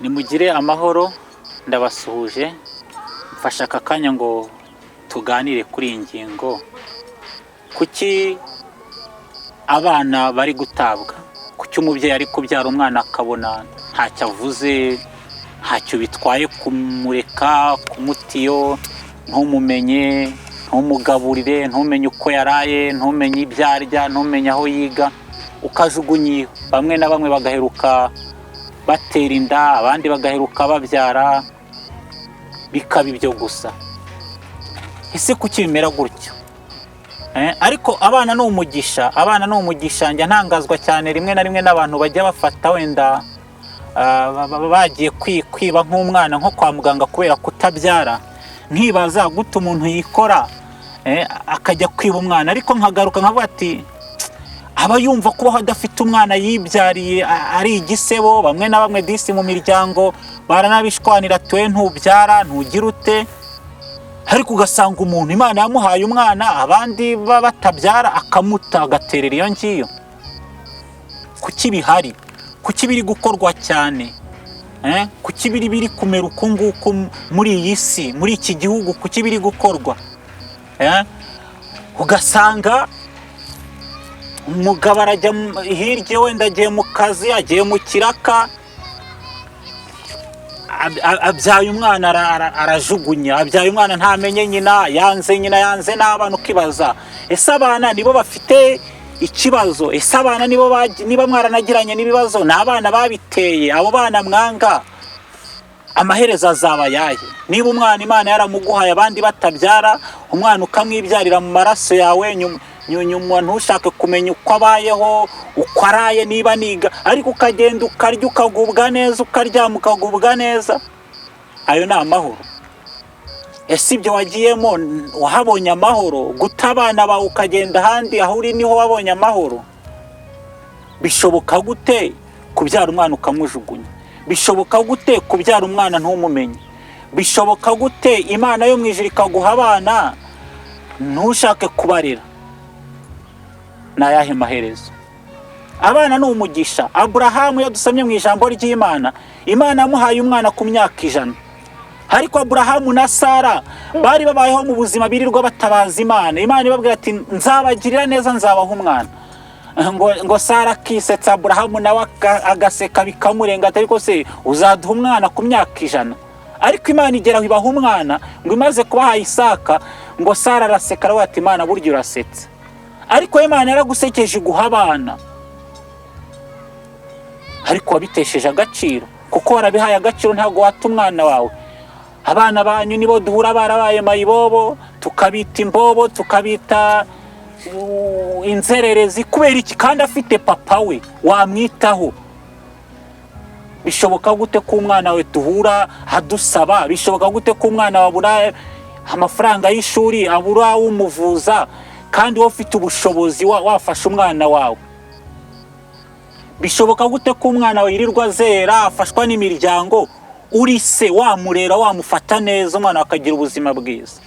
Nimugire amahoro, ndabasuhuje. Mfasha aka kanya ngo tuganire kuri iyi ngingo. Kuki abana bari gutabwa? Kuki umubyeyi ari kubyara umwana akabona ntacyo avuze, ntacyo bitwaye kumureka, kumutiyo, ntumumenye, ntumugaburire, ntumenye uko yaraye, ntumenye ibyo arya, ntumenye aho yiga, ukajugunyiye. Bamwe na bamwe bagaheruka batera inda, abandi bagaheruka babyara, bikaba ibyo gusa. Ese kuki bimera gutyo? Ariko abana ni umugisha, abana ni umugisha. Njya ntangazwa cyane rimwe na rimwe n'abantu bajya bafata wenda bagiye kwiba nk'umwana nko kwa muganga kubera kutabyara. Nkibaza gute umuntu yikora akajya kwiba umwana, ariko nkagaruka nkavuga ati aba yumva kubaho adafite umwana yibyariye ari igisebo. Bamwe na bamwe disi mu miryango baranabishwanira, tuwe ntubyara, ntugira ute. Ariko ugasanga umuntu Imana yamuhaye umwana, abandi batabyara, akamuta, agaterera iyo ngiyo. Kuki bihari? Kuki biri gukorwa cyane? Kuki biri kumera uku nguku muri iyi si, muri iki gihugu? Kuki biri gukorwa? Ugasanga umugabo arajya hirya, wenda agiye mu kazi, agiye mu kiraka, abyaye umwana arajugunya, abyaye umwana ntamenye nyina, yanze n'abana. Ukibaza, ese abana nibo bafite ikibazo? Ese abana niba mwaranagiranye n'ibibazo, ni abana babiteye? Abo bana mwanga, amaherezo azaba ayahe? Niba umwana Imana yaramuguhaye, abandi batabyara, umwana ukamwibyarira mu maraso yawe, nyuma ntushake kumenya uko abayeho, uko araye, niba niga, ariko ukagenda ukarya ukagubwa neza, ukaryama ukagubwa neza, ayo ni amahoro? Ese ibyo wagiyemo wahabonye amahoro? Guta abana bawe ukagenda ahandi, aho uri niho wabonye amahoro? Bishoboka gute kubyara umwana ukamujugunya? Bishoboka gute kubyara umwana ntumumenye? Bishoboka gute Imana yo mu ijuru ikaguha abana ntushake kubarera? Nayahe maherezo? Abana ni umugisha. Aburahamu yadusomye mu ijambo ry'Imana, Imana yamuhaye umwana ku myaka 100. Ariko Aburahamu na Sara bari babayeho mu buzima birirwa batabaza Imana. Imana ibabwira ati nzabagirira neza, nzabaha umwana. Ngo Sara akisetsa, Aburahamu nawe agaseka bikamurenga, ariko se uzaduha umwana ku myaka 100? Ariko Imana igeraho ibaha umwana. Ngo imaze kubaha Isaka, ngo Sara araseka aravuga ati Imana burya urasetse. Ariko Imana yaragusekeje iguha abana, ariko wabitesheje agaciro. Kuko warabihaye agaciro, ntabwo wata umwana wawe. Abana banyu nibo duhura barabaye mayibobo, tukabita imbobo, tukabita inzererezi. Kubera iki? Kandi afite papa we wamwitaho. Bishoboka gute ko umwana we duhura hadusaba? Bishoboka gute ko umwana wabura amafaranga y'ishuri, abura umuvuza, kandi wowe ufite ubushobozi wafasha umwana wawe? Bishoboka gute ko umwana we yirirwa zera, afashwa n'imiryango, uri se wamurera, wamufata neza, umwana akagira ubuzima bwiza?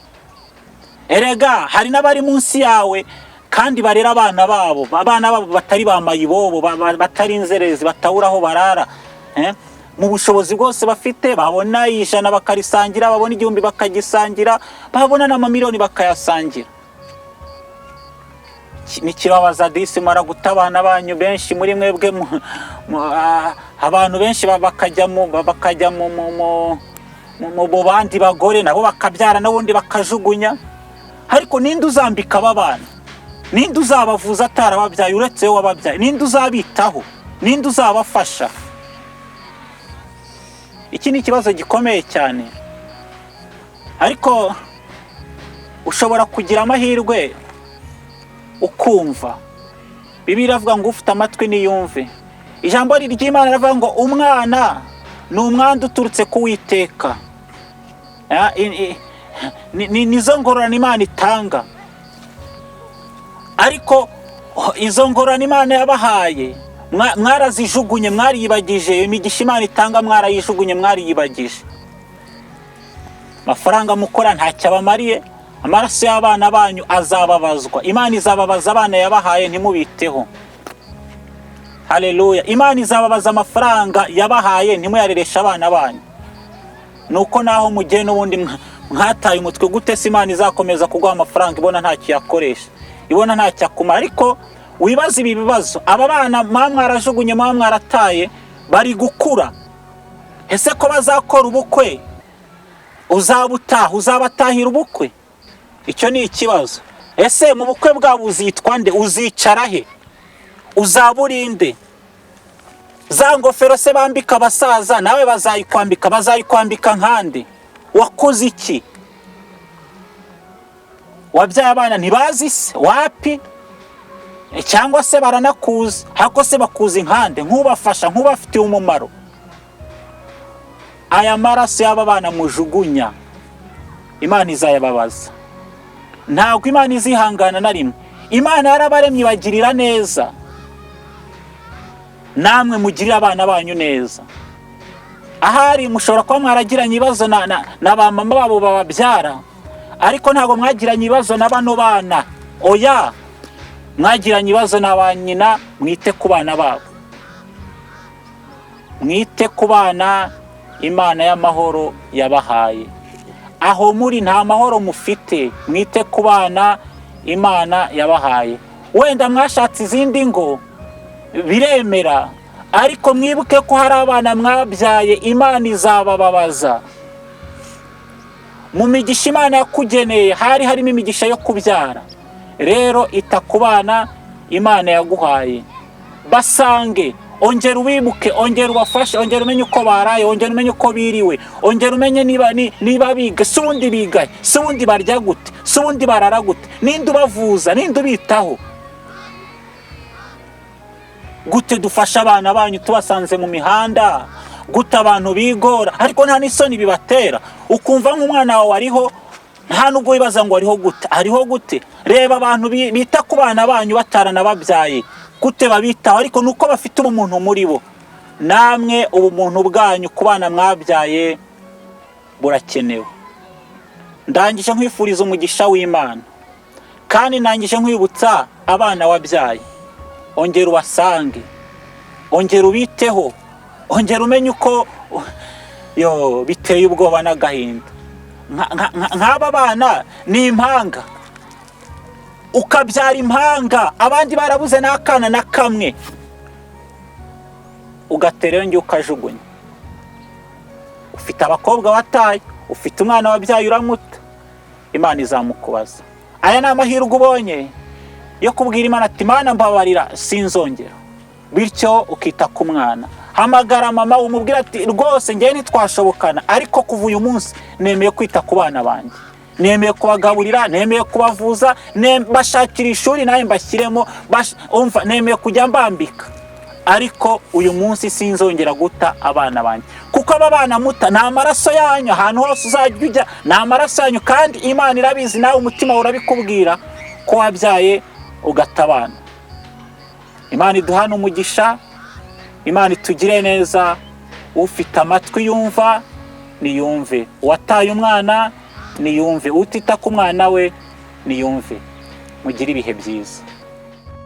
Erega hari n'abari munsi yawe kandi barera abana babo batari bamayibobo, batari inzerezi, batabura aho barara. Mu bushobozi bwose bafite, babona 100 bakarisangira, babona 1000 bakagisangira, babona n'amamiliyoni bakayasangira. Nikibabaza disi, mara gutabana banyu benshi muri mwebwe, abantu benshi bakajya mu bandi bagore, nabo bakabyara, n'ubundi bakajugunya. Ariko ninde uzambika aba bana? Ninde uzabavuza atarababyaye uretse we wababyaye? Ninde uzabitaho? Ninde uzabafasha? Iki ni ikibazo gikomeye cyane. Ariko ushobora kugira amahirwe ukumva. Bibiliya iravuga ngo ufite amatwi niyumve. Ijambo ry'Imana riravuga ngo umwana ni umwanda uturutse ku Uwiteka. Nizo ngororano Imana itanga. Ariko izo ngororano Imana yabahaye mwarazijugunye, mwariyibagije. Imigisha Imana itanga mwarayijugunye, mwariyibagije. Amafaranga mukora ntacyo abamariye, amaraso y'abana banyu azababazwa. Imana izababaza abana yabahaye, ntimubiteho. Haleluya. Imana izababaza amafaranga yabahaye ntimuyareresha abana banyu. Nuko naho mugiye n'ubundi mwataye umutwe gute se Imana izakomeza kuguha amafaranga ibona ntacyo yakoresha, ibona ntacyo akuma. Ariko wibaza ibi bibazo, aba bana mwarajugunye mwarataye bari gukura. Ese ko bazakora ubukwe uzabutaha, uzabatahira ubukwe? Icyo ni ikibazo. Ese mu bukwe bwabo uzitwa nde? Uzicara he? Uzaburinde? Za ngofero se bambika abasaza nawe bazayikwambika nkande? Wakoze iki? Wabyaye abana ntibazi se? Wapi? Cyangwa se baranakuzi? Hako se bakuzi nkande? Nkubafasha, nkubafitiye umumaro? Aya maraso y'aba bana mujugunya Imana izayababaza. Ntabwo Imana izihangana na rimwe. Imana yarabaremye bagirira neza, namwe mugirira abana banyu neza. Ahari mushobora kuba mwaragiranye ibibazo na ba mama babo bababyara, ariko ntabwo mwagiranye ibibazo na bano bana. Oya, mwagiranye ibibazo na ba nyina. Mwite ku bana babo, mwite ku bana Imana y'amahoro yabahaye. Aho muri nta mahoro mufite, mwite ku bana Imana yabahaye. Wenda mwashatse izindi ngo biremera, ariko mwibuke ko hari abana mwabyaye Imana izabababaza. Mu migisha Imana yakugeneye harimo imigisha yo kubyara. Rero ita ku bana Imana yaguhaye, basange, ongera ubibuke, ongera ubafashe, ongera umenye uko baraye, ongera umenye uko biriwe, ongera umenye niba biga, se ubundi bigaye, se ubundi barya gute, se ubundi barara gute, ninde ubavuza, ninde ubitaho. Gute dufasha abana banyu tubasanze mu mihanda, gute abantu bigora ariko nta n'isoni bibatera. Ukumva nk'umwana wawe ariho, nta nubwo wibaza ngo ariho gute. Ariho gute? Reba abantu bita ku bana banyu batarana babyaye, gute babitaho, ariko nuko bafite ubumuntu muri bo. Namwe ubumuntu bwanyu ku bana mwabyaye burakenewe. Ndangije nkwifuriza umugisha w'Imana, kandi ndangije nkwibutsa abana wabyaye, ongera ubasange, ongera ubiteho, ongera umenye uko biteye ubwoba n'agahinda. Nk'aba bana ni impanga, ukabyara impanga, abandi barabuze n'akana na kamwe, ugatera ngiye ukajugunya. Ufite abakobwa wataye, ufite umwana wabyaye uramuta, Imana izamukubaza. Aya ni amahirwe ubonye yo kubwira Imana ati Imana mbabarira sinzongera. Bityo ukita ku mwana, hamagara mama umubwira ati rwose ngiye ntitwashobokana, ariko kuva uyu munsi nemeye kwita ku bana banjye, nemeye kubagaburira, nemeye kubavuza, bashakira ishuri nawe mbashyiremo, umva nemeye kujya mbambika, ariko uyu munsi sinzongera guta abana banjye. Kuko aba bana muta ni amaraso yanyu, ahantu hose uzajya ujya ni amaraso yanyu, kandi Imana irabizi, nawe umutima urabikubwira ko wabyaye ugata abana. Imana iduhana umugisha, Imana itugire neza. Ufite amatwi yumva niyumve, uwataye umwana niyumve, utita ku mwana we niyumve. Mugire ibihe byiza.